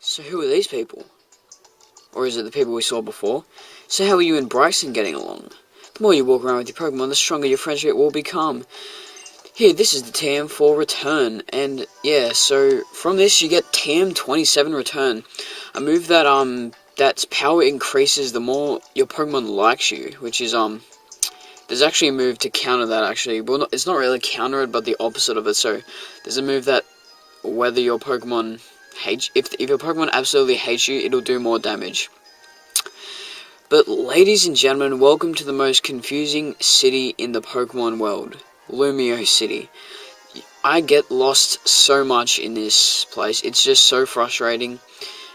So who are these people? Or is it the people we saw before? So how are you and Bryson getting along? The more you walk around with your Pokemon, the stronger your friendship will become. Here, this is the TM4 return, and yeah, so from this you get TM27 return, a move that that's power increases the more your Pokemon likes you, which is there's actually a move to counter that actually. Well, it's not really counter it, but the opposite of it. So there's a move that whether your Pokemon hates, if your Pokemon absolutely hates you, it'll do more damage. But ladies and gentlemen, welcome to the most confusing city in the Pokemon world. Lumiose City. I get lost so much in this place. It's just so frustrating,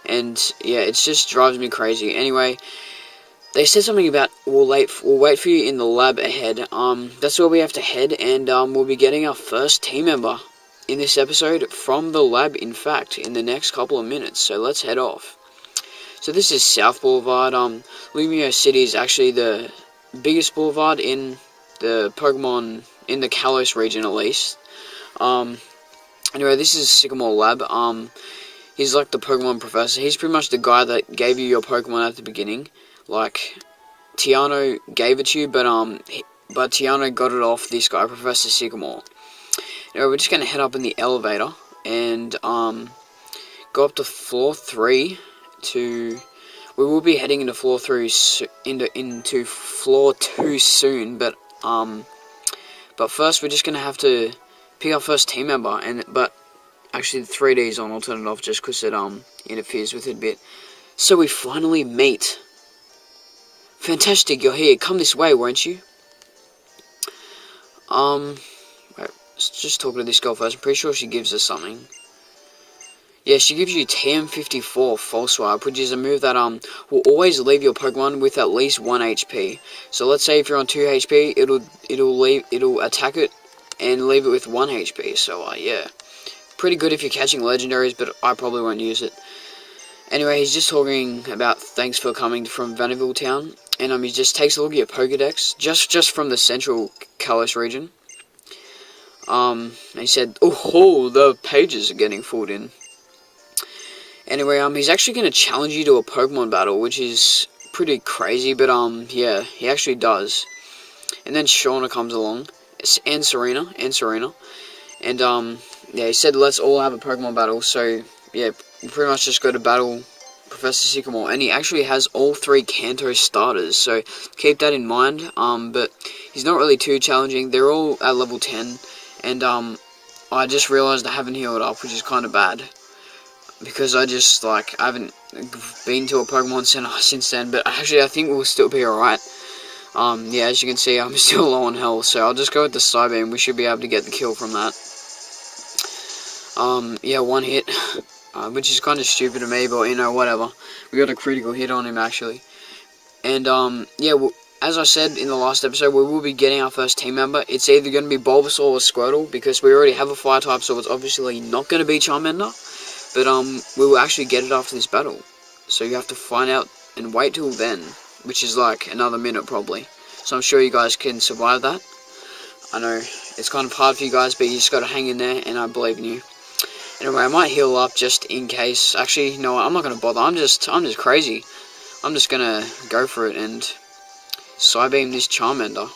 and yeah, it just drives me crazy. Anyway, they said something about we'll wait for you in the lab ahead. That's where we have to head, and we'll be getting our first team member in this episode from the lab. In fact, in the next couple of minutes. So let's head off. So this is South Boulevard. Lumiose City is actually the biggest boulevard in the Pokemon, in the Kalos region at least. Anyway, this is Sycamore Lab. He's like the Pokemon professor. He's pretty much the guy that gave you your Pokemon at the beginning. Like, Tiano gave it to you, but Tiano got it off this guy, Professor Sycamore. Anyway, we're just gonna head up in the elevator and go up to floor 3 to. We will be heading into floor 3 into floor 2 soon, but first we're just gonna have to pick our first team member, but actually the 3D is on. I'll turn it off just because it interferes with it a bit. So we finally meet. Fantastic, you're here. Come this way, won't you? Wait, let's just talk to this girl first. I'm pretty sure she gives us something. Yeah, she gives you TM54 False Swipe, which is a move that will always leave your Pokemon with at least 1 HP. So let's say if you're on 2 HP, it'll attack it and leave it with 1 HP. So yeah, pretty good if you're catching legendaries, but I probably won't use it. Anyway, he's just talking about thanks for coming from Vanderbilt Town, and he just takes a look at your Pokedex, just from the central Kalos region. And he said, oh, the pages are getting filled in. Anyway, he's actually going to challenge you to a Pokemon battle, which is pretty crazy, but yeah, he actually does. And then Shauna comes along, and Serena, and yeah, he said let's all have a Pokemon battle. So yeah, we pretty much just go to battle Professor Sycamore, and he actually has all 3 Kanto starters, so keep that in mind. But he's not really too challenging. They're all at level 10, and I just realized I haven't healed up, which is kind of bad, because I haven't been to a Pokemon Center since then. But actually, I think we'll still be alright. Yeah, as you can see, I'm still low on health, so I'll just go with the Psybeam. We should be able to get the kill from that. Yeah, 1 hit, which is kind of stupid to me, but you know, whatever. We got a critical hit on him, actually. And, yeah, well, as I said in the last episode, we will be getting our first team member. It's either going to be Bulbasaur or Squirtle, because we already have a fire type, so it's obviously not going to be Charmander. But, we will actually get it after this battle. So you have to find out and wait till then, which is like another minute probably. So I'm sure you guys can survive that. I know it's kind of hard for you guys, but you just got to hang in there, and I believe in you. Anyway, I might heal up just in case. Actually, no, I'm not going to bother. I'm just crazy. I'm just going to go for it and Psybeam this Charmander.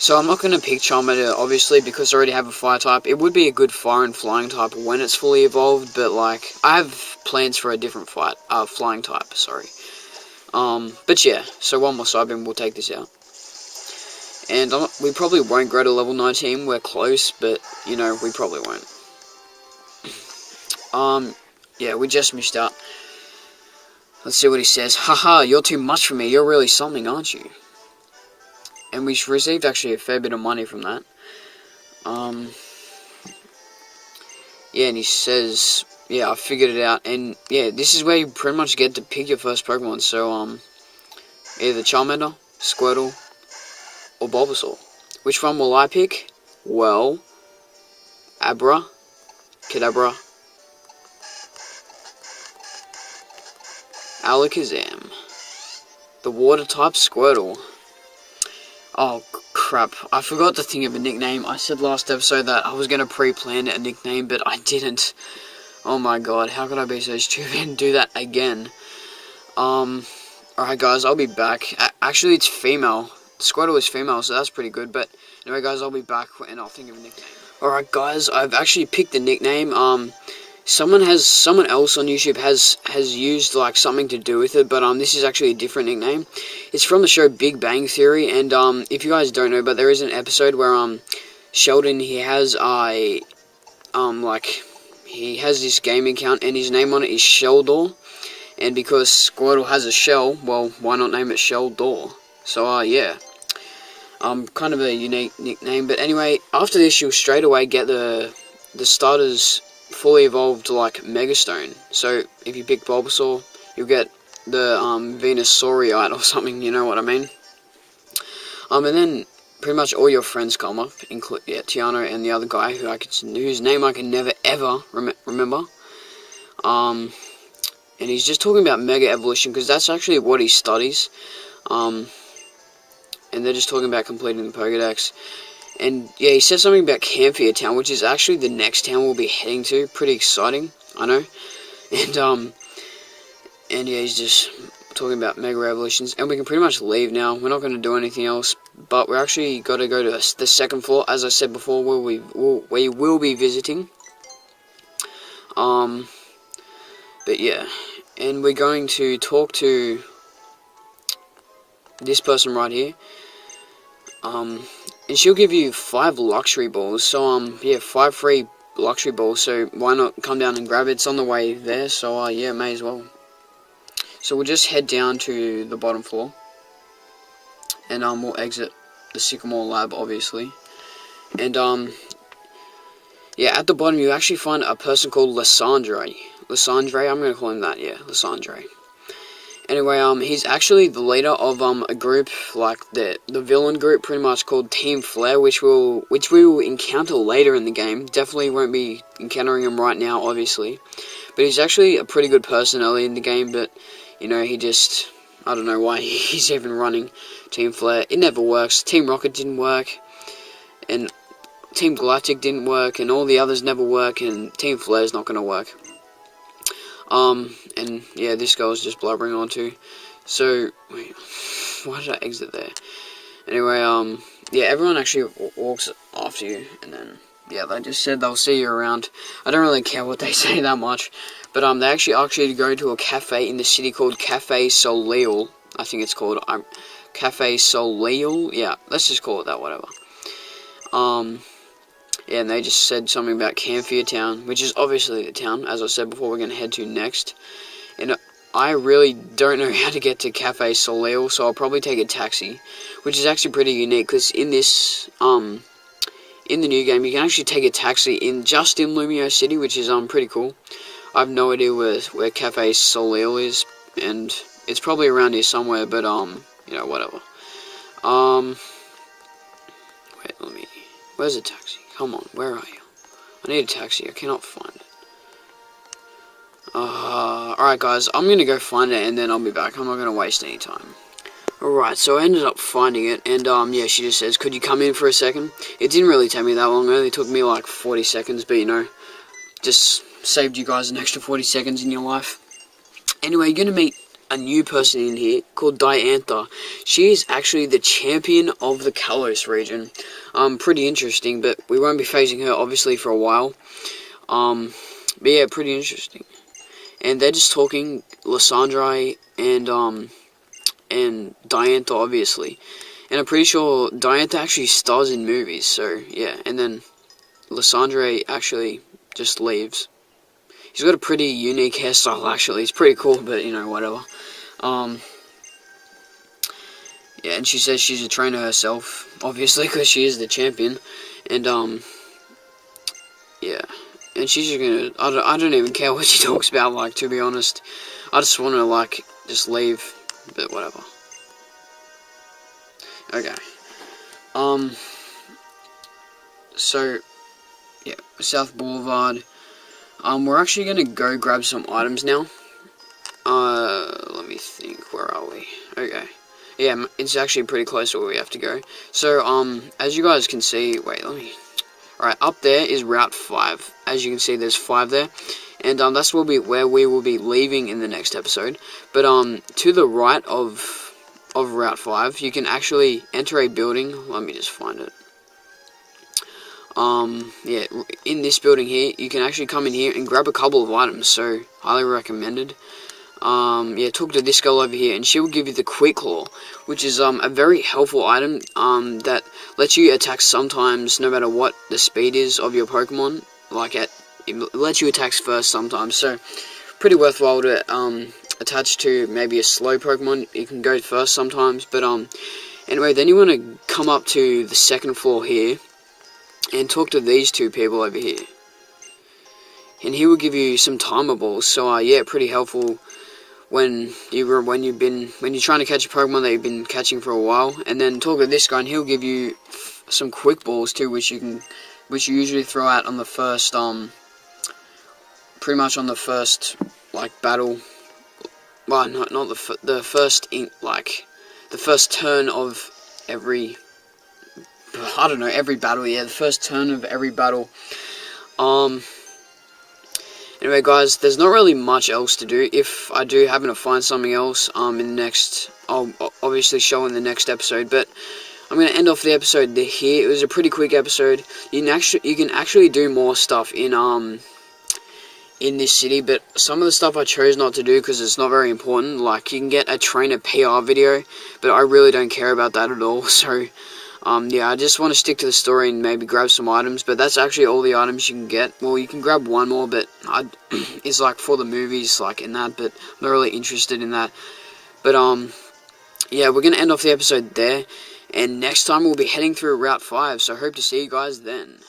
So I'm not going to pick Charmander, obviously, because I already have a fire type. It would be a good fire and flying type when it's fully evolved, but like, I have plans for a different flying type, sorry. But yeah, so one more Psybeam, we'll take this out. And we probably won't grow to level 19, we're close, but, you know, we probably won't. Yeah, we just missed out. Let's see what he says. Haha, you're too much for me, you're really something, aren't you? And we received actually a fair bit of money from that. Yeah, and he says, yeah, I figured it out, and yeah, this is where you pretty much get to pick your first Pokemon, so, either Charmander, Squirtle, or Bulbasaur. Which one will I pick? Well, Abra, Kadabra, Alakazam, the water type Squirtle. Oh crap, I forgot to think of a nickname. I said last episode that I was going to pre-plan a nickname, but I didn't. Oh my god, how could I be so stupid and do that again? Alright guys, I'll be back. Actually, it's female. Squirtle is female, so that's pretty good. But anyway guys, I'll be back and I'll think of a nickname. Alright guys, I've actually picked the nickname. Someone else on YouTube has used like something to do with it, but this is actually a different nickname. It's from the show Big Bang Theory, and if you guys don't know, but there is an episode where Sheldon, he has he has this gaming account and his name on it is Sheldor, and because Squirtle has a shell, well, why not name it Sheldor? So yeah. Kind of a unique nickname, but anyway, after this you'll straight away get the starter's fully evolved like Megastone. So if you pick Bulbasaur, you'll get the Venusaurite or something, you know what I mean. And then pretty much all your friends come up, include Tiano and the other guy whose name I can never ever remember. And he's just talking about Mega Evolution because that's actually what he studies. And they're just talking about completing the Pokédex. And yeah, he said something about Camphia Town, which is actually the next town we'll be heading to. Pretty exciting, I know. And yeah, he's just talking about Mega Evolutions. And we can pretty much leave now. We're not going to do anything else. But we're actually got to go to the second floor, as I said before, where we will be visiting. But yeah, and we're going to talk to this person right here. And she'll give you 5 luxury balls. So, yeah, 5 free luxury balls. So, why not come down and grab it? It's on the way there. So, yeah, may as well. So, we'll just head down to the bottom floor. And, we'll exit the Sycamore Lab, obviously. And, yeah, at the bottom, you actually find a person called Lysandre. Lysandre, I'm going to call him that, yeah, Lysandre. Anyway, he's actually the leader of a group, like the villain group, pretty much called Team Flare, which we will encounter later in the game. Definitely won't be encountering him right now, obviously. But he's actually a pretty good person early in the game, but, you know, he just, I don't know why he's even running Team Flare. It never works. Team Rocket didn't work, and Team Galactic didn't work, and all the others never work, and Team Flare's not going to work. And yeah, this girl's just blubbering on too. So, wait, why did I exit there? Anyway, yeah, everyone actually walks after you, and then, yeah, they just said they'll see you around. I don't really care what they say that much, but, they actually go to a cafe in the city called Cafe Soleil, I think it's called, Cafe Soleil, yeah, let's just call it that, whatever. Yeah, and they just said something about Camphia Town, which is obviously the town, as I said before, we're going to head to next. And I really don't know how to get to Cafe Soleil, so I'll probably take a taxi, which is actually pretty unique, because in this, in the new game, you can actually take a taxi just in Lumiose City, which is, pretty cool. I have no idea where Cafe Soleil is, and it's probably around here somewhere, but, you know, whatever. Wait, where's the taxi? Come on, where are you? I need a taxi. I cannot find it. Alright guys, I'm going to go find it and then I'll be back. I'm not going to waste any time. Alright, so I ended up finding it and yeah, she just says, could you come in for a second? It didn't really take me that long. It only took me like 40 seconds, but you know, just saved you guys an extra 40 seconds in your life. Anyway, you're going to meet a new person in here called Diantha. She is actually the champion of the Kalos region. Pretty interesting, but we won't be facing her obviously for a while. But yeah, pretty interesting. And they're just talking, Lysandre and Diantha obviously. And I'm pretty sure Diantha actually stars in movies, so yeah. And then Lysandre actually just leaves. He's got a pretty unique hairstyle, actually. It's pretty cool, but, you know, whatever. Yeah, and she says she's a trainer herself, obviously, because she is the champion. And, yeah. And she's just gonna... I don't even care what she talks about, like, to be honest. I just want to, like, just leave. But whatever. Okay. So, yeah, South Boulevard. We're actually gonna go grab some items now. Let me think, where are we? Okay. Yeah, it's actually pretty close to where we have to go. So, as you guys can see, wait, let me... Alright, up there is Route 5. As you can see, there's 5 there. and that's where we will be leaving in the next episode. But to the right of Route 5, you can actually enter a building. Let me just find it. Yeah, in this building here, you can actually come in here and grab a couple of items, so highly recommended. Yeah, talk to this girl over here, and she will give you the Quick Claw, which is a very helpful item that lets you attack sometimes, no matter what the speed is of your Pokemon. It lets you attack first sometimes, so pretty worthwhile to attach to maybe a slow Pokemon. You can go first sometimes, but anyway, then you want to come up to the second floor here and talk to these two people over here, and he will give you some timer balls. So yeah, pretty helpful when you're trying to catch a Pokemon that you've been catching for a while. And then talk to this guy, and he'll give you some quick balls too, which you usually throw out on the first pretty much on the first battle. Well, not the first turn of every, I don't know, every battle. Yeah, the first turn of every battle. Anyway, guys, there's not really much else to do. If I do happen to find something else in the next, I'll obviously show in the next episode. But I'm gonna end off the episode here. It was a pretty quick episode. You can actually do more stuff in this city, but some of the stuff I chose not to do because it's not very important. Like, you can get a trainer PR video, but I really don't care about that at all. So yeah, I just want to stick to the story and maybe grab some items, but that's actually all the items you can get. Well, you can grab one more, but it's for the movies, in that, but I'm not really interested in that. But yeah, we're going to end off the episode there, and next time we'll be heading through Route 5, so I hope to see you guys then.